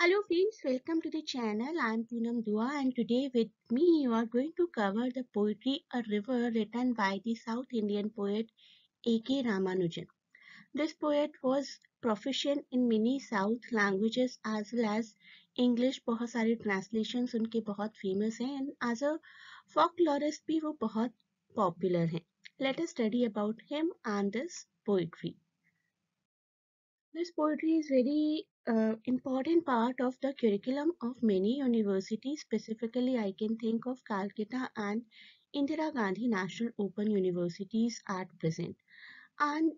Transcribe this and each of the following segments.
Hello friends, welcome to the channel. I am Poonam Dua and today with me you are going to cover the poetry A River written by the South Indian poet A.K. Ramanujan. This poet was proficient in many South languages as well as English. बहुत सारे translations उनके बहुत famous हैं and as a folklorist भी वो बहुत popular हैं. Let us study about him and this poetry. This poetry is very important part of the curriculum of many universities. Specifically, I can think of Calcutta and Indira Gandhi National Open Universities at present. And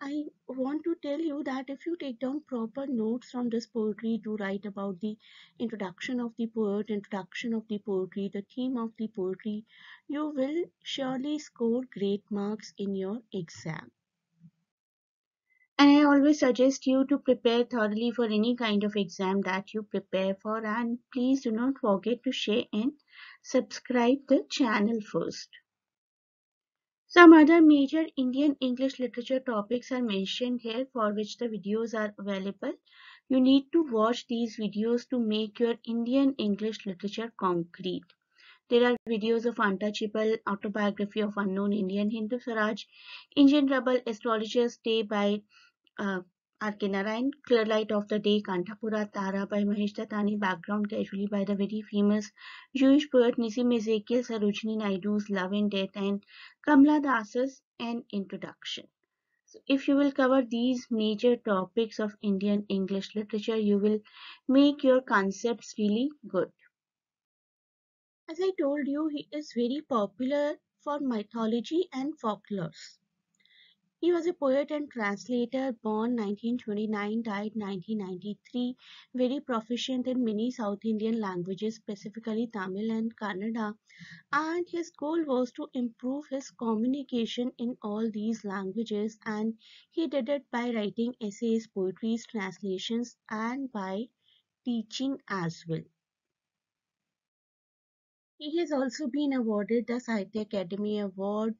I want to tell you that if you take down proper notes from this poetry to write about the introduction of the poet, introduction of the poetry, the theme of the poetry, you will surely score great marks in your exam. And I always suggest you to prepare thoroughly for any kind of exam that you prepare for, and please do not forget to share and subscribe the channel first. Some other major Indian English literature topics are mentioned here for which the videos are available. You need to watch these videos to make your Indian English literature concrete. There are videos of Untouchable, Autobiography of Unknown Indian, Hindu Swaraj, Indian Rebel, Astrologer's Day by R.K. Narayan, Clear Light of the Day, Kanthapura Tara by Mahesh Dattani, background casually by the very famous Jewish poet Nissim Ezekiel, Sarojini Naidu's Love and Death, and Kamla Das's An Introduction. So if you will cover these major topics of Indian English literature, you will make your concepts really good. As I told you, he is very popular for mythology and folklores. He was a poet and translator, born 1929, died 1993, very proficient in many South Indian languages, specifically Tamil and Kannada, and his goal was to improve his communication in all these languages, and he did it by writing essays, poetries, translations, and by teaching as well. He has also been awarded the Sahitya Academy Award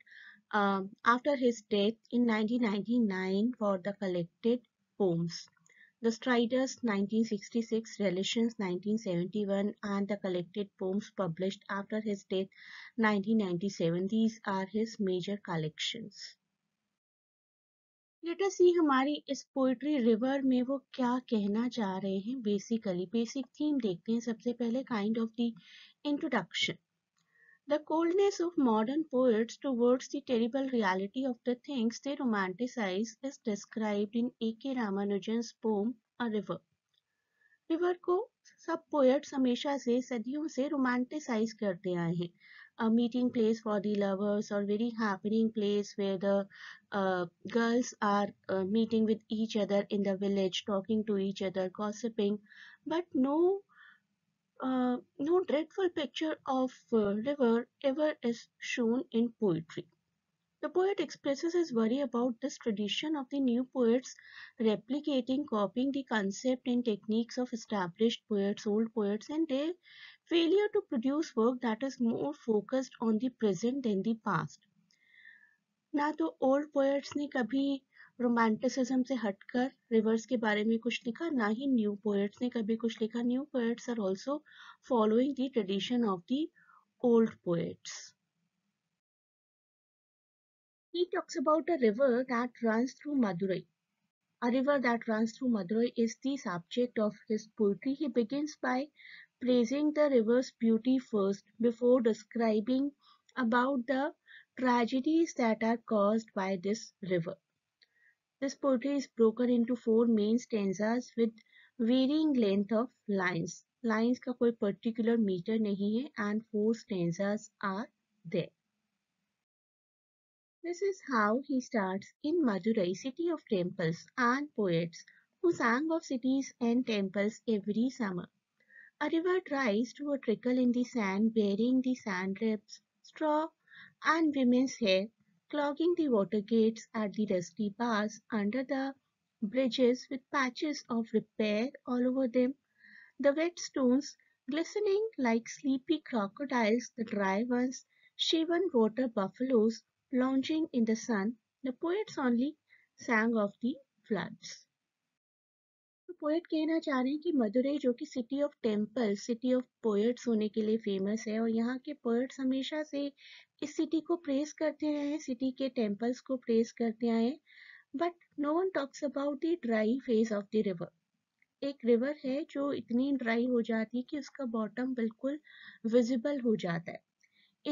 after his death in 1999 for the collected poems. The Striders 1966, Relations 1971 and the collected poems published after his death 1997. These are his major collections. Let us see हमारी इस poetry river में वो क्या कहना चाह रहे हैं. Basically basic theme देखते हैं सबसे पहले. Kind of the introduction. The coldness of modern poets towards the terrible reality of the things they romanticize is described in A.K. Ramanujan's poem A River. River को सब पोएट्स हमेशा से सदियों से रोमांटिसाइज करते आए हैं. A meeting place for the lovers or very happening place where the girls are meeting with each other in the village, talking to each other, gossiping, but no dreadful picture of river ever is shown in poetry. The poet expresses his worry about this tradition of the new poets replicating, copying the concept and techniques of established poets, old poets, and their failure to produce work that is more focused on the present than the past. ना तो old poets ने कभी romanticism से हटकर reverse के बारे में कुछ लिखा, ना ही न्यू पोएट्स ने कभी कुछ लिखा. New poets are also following the tradition of the old poets. He talks about a river that runs through Madurai. A river that runs through Madurai is the subject of his poetry. He begins by praising the river's beauty first before describing about the tragedies that are caused by this river. This poetry is broken into 4 main stanzas with varying length of lines. Lines का कोई particular meter नहीं है and 4 stanzas are there. This is how he starts. In Madurai, city of temples and poets who sang of cities and temples every summer. A river dries to a trickle in the sand, bearing the sand drips, straw, and women's hair, clogging the water gates at the dusty bars under the bridges with patches of repair all over them. The wet stones glistening like sleepy crocodiles, the dry ones, shaven water buffaloes lounging in the sun. The poets only sang of the floods. The poet कहना चाह रहे हैं कि मदुरई जो कि city of temple, city of poets होने के लिए फेमस है, और यहाँ के पोएट्स हमेशा से इस सिटी को प्रेस करते रहे हैं, सिटी के टेम्पल्स को प्रेस करते आए हैं। But no one talks about the dry face of the river. एक रिवर है जो इतनी ड्राई हो जाती है कि उसका बॉटम बिल्कुल विजिबल हो जाता है।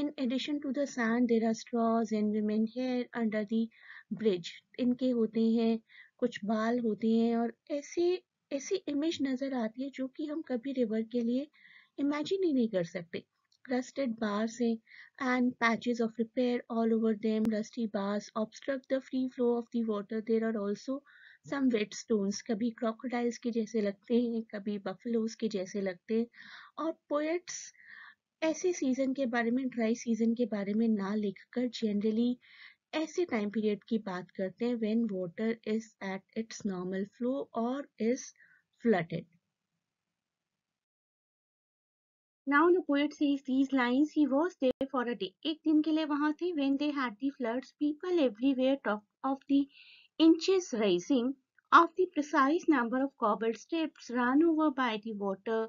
In addition to the sand, there are straws and women hair under the bridge. इनके होते हैं, कुछ बाल होते हैं, और ऐसी ऐसी इमेज नजर आती है जो कि हम कभी रिवर के लिए इमेजिन ही नहीं कर सकते। Rusted bars हैं and patches of repair all over them. Rusty bars obstruct the free flow of the water. There are also some wet stones. कभी crocodiles के जैसे लगते हैं, कभी buffaloes के जैसे लगते हैं, और poets ऐसे सीजन के बारे में, ड्राई सीजन के बारे में ना लिखकर जनरली ऐसे टाइम पीरियड की बात करते हैं when water is at its normal flow और is flooded. Now the poet says these lines, he was there for a day. एक दिन के लिए वहां थे. When they had the floods, people everywhere talked of the inches rising, of the precise number of cobbled steps run over by the water,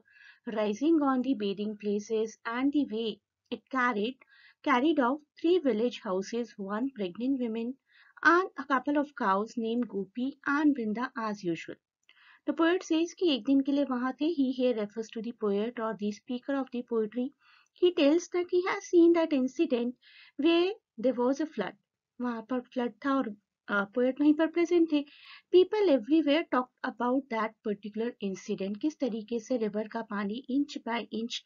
rising on the bathing places, and the way it carried off 3 village houses, 1 pregnant woman, and a couple of cows named Gopi and Brinda as usual. The poet says कि एक दिन के लिए वहां थे. He here refers to the poet or the speaker of the poetry. He tells that he has seen that incident where there was a flood. वहां पर flood था और poet वहीं पर present थे. People everywhere talked about that particular incident. किस तरीके से river का पानी inch by inch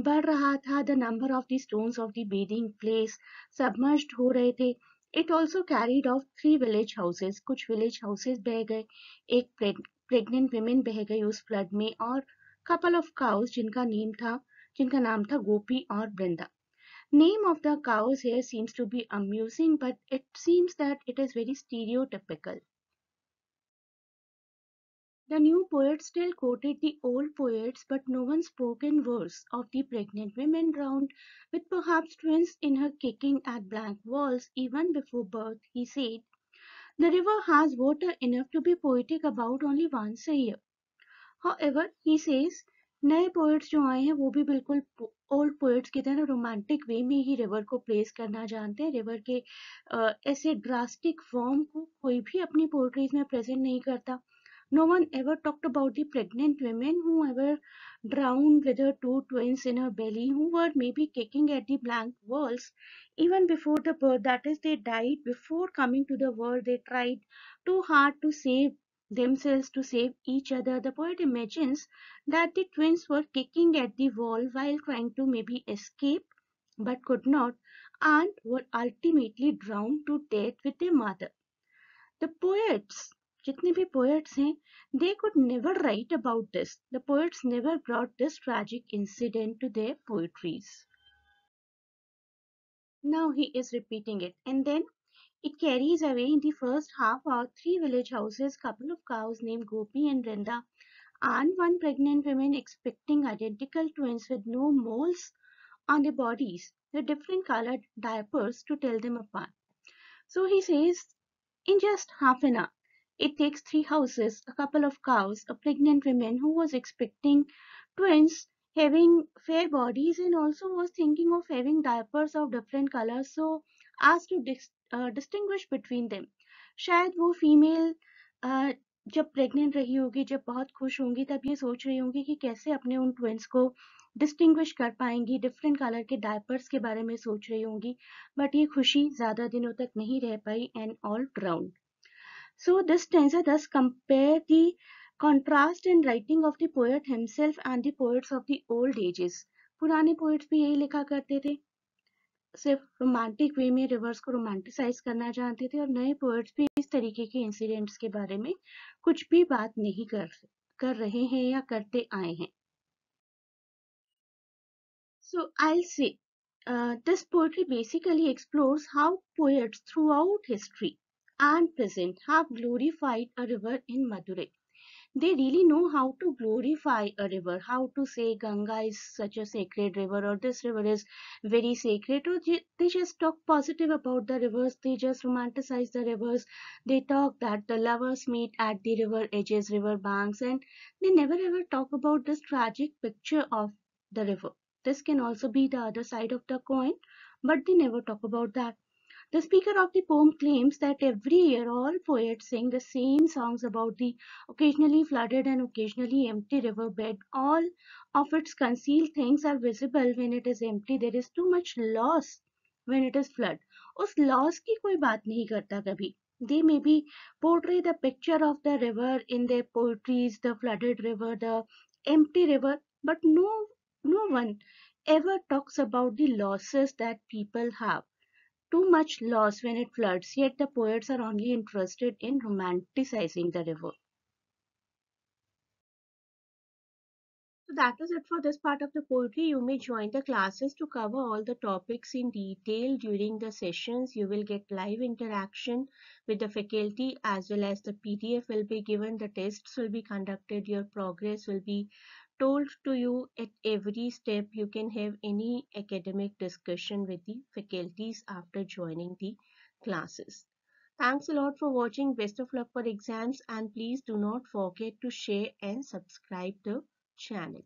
बढ़ रहा था. The number of the stones of the bathing place submerged हो रहे थे. It also carried off 3 village houses. कुछ village houses बह गए. एक प्रेग्नेंट विमेन बह गई उस फ्लड में, और कपल ऑफ काउस जिनका नाम था गोपी और Vrinda. Name of the cows here seems to be amusing, but it seems that it is very stereotypical. The new poet still quoted the old poets, but no one spoke in verse of the pregnant women drowned, with perhaps twins in her kicking at blank walls even before birth. He said, the river has water enough to be poetic about only once a year. However, he says, नए poets जो आए हैं वो भी बिल्कुल old poets की तरह romantic way में ही रिवर को प्लेस करना जानते हैं. रिवर के ऐसे ड्रास्टिक फॉर्म को कोई भी अपनी पोएट्रीज में प्रेजेंट नहीं करता. No one ever talked about the pregnant women who ever drowned with her 2 twins in her belly, who were maybe kicking at the blank walls even before the birth. That is, they died before coming to the world. They tried too hard to save themselves, to save each other. The poet imagines that the twins were kicking at the wall while trying to maybe escape but could not, and were ultimately drowned to death with their mother. The poets, जितने भी poets हैं, they could never write about this. The poets never brought this tragic incident to their poetries. Now he is repeating it, and then it carries away in the first half our 3 village houses, couple of cows named Gopi and Brenda, and 1 pregnant woman expecting identical twins with no moles on their bodies, with different colored diapers to tell them apart. So he says, in just half an hour, it takes 3 houses, a couple of cows, a pregnant woman who was expecting twins, having fair bodies, and also was thinking of having diapers of different colors so as to distinguish between them. शायद वो female जब pregnant रही होगी, जब बहुत खुश होंगी, तब ये सोच रही होंगी कि कैसे अपने उन ट्विंस को डिस्टिंग्विश कर पाएंगी, डिफरेंट कलर के डायपर्स के बारे में सोच रही होंगी. बट ये खुशी ज्यादा दिनों तक नहीं रह पाई, and all drowned. So this stanza thus compare the contrast in writing of the poet himself and the poets of the old ages. पुराने poets भी यही लिखा करते थे, सिर्फ रोमांटिक वे में रिवर्स को रोमांटिसाइज करना जानते थे, और नए पोएट्स भी इस तरीके के इंसिडेंट्स के बारे में कुछ भी बात नहीं कर रहे हैं या करते आए हैं. So I'll say this poetry basically explores how poets throughout history and present have glorified a river in Madurai. They really know how to glorify a river, how to say Ganga is such a sacred river, or this river is very sacred, or they just talk positive about the rivers, they just romanticize the rivers. They talk that the lovers meet at the river edges, river banks, and they never ever talk about this tragic picture of the river. This can also be the other side of the coin, but they never talk about that. The speaker of the poem claims that every year all poets sing the same songs about the occasionally flooded and occasionally empty riverbed. All of its concealed things are visible when it is empty. There is too much loss when it is flood. उस loss की कोई बात नहीं करता कभी. They maybe portray the picture of the river in their poetries, the flooded river, the empty river, but no one ever talks about the losses that people have. Too much loss when it floods, yet the poets are only interested in romanticizing the river. So that is it for this part of the poetry. You may join the classes to cover all the topics in detail during the sessions. You will get live interaction with the faculty, as well as the PDF will be given, the tests will be conducted, your progress will be told to you at every step. You can have any academic discussion with the faculties after joining the classes. Thanks a lot for watching. Best of luck for exams, and please do not forget to share and subscribe the channel.